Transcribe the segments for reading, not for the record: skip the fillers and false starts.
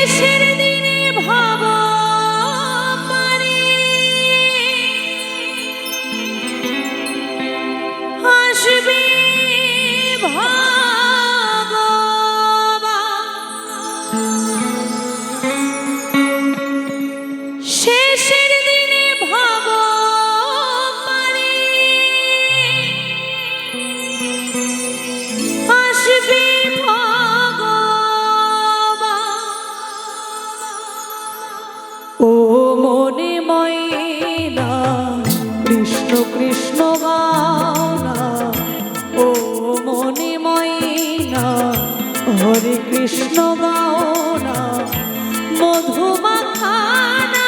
শেষের দিনে ভাব পারি আসবে শেষের দিনে ভাব পারি আসবে ও মনে ময়না কৃষ্ণ কৃষ্ণ গাও না ও মনে ময়না হরে কৃষ্ণ গাও না মধুমাখানা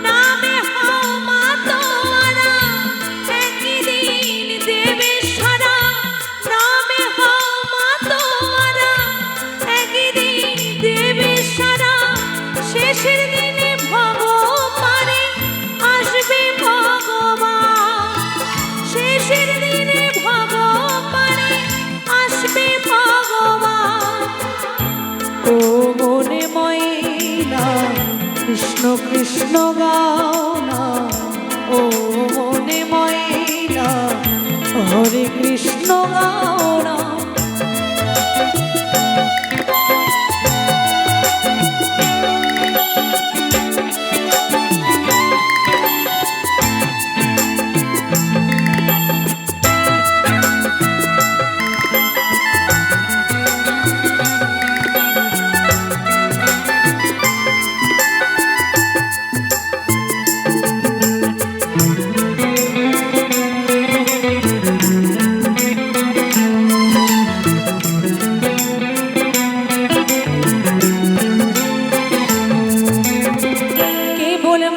নামে হাও মাতোয়ারা একদিন দেবে সারা নামে হাও মাতোয়ারা একদিন দেবে সারা শেষের দিনে ভব পারে আসবে ভগবান শেষের দিনে ভব পারে আসবে ভগবান ও মনে ময়না কৃষ্ণ কৃষ্ণ গাও না ও মনে ময়না হরে কৃষ্ণ গাও না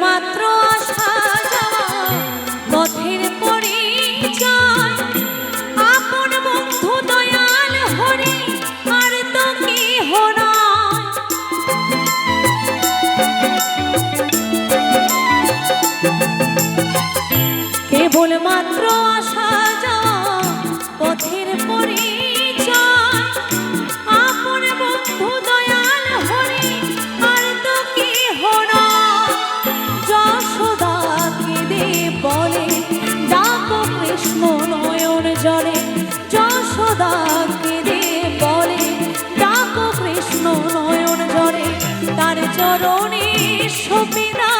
মাত্র আসা যাওয়া পথের পরিচয় আপন বন্ধু দয়াল হরি আর তো কেহ নয় কেবল মাত্র আসা যাওয়া পথের পরিচয় আপন বন্ধু দয়াল হরি আর তো কেহ নয় যশোদা কেঁদে বলে ডাকো কৃষ্ণ নয়ন জলে যশোদা কেঁদে বলে ডাকো কৃষ্ণ নয়ন জলে তার চরণে শোভে না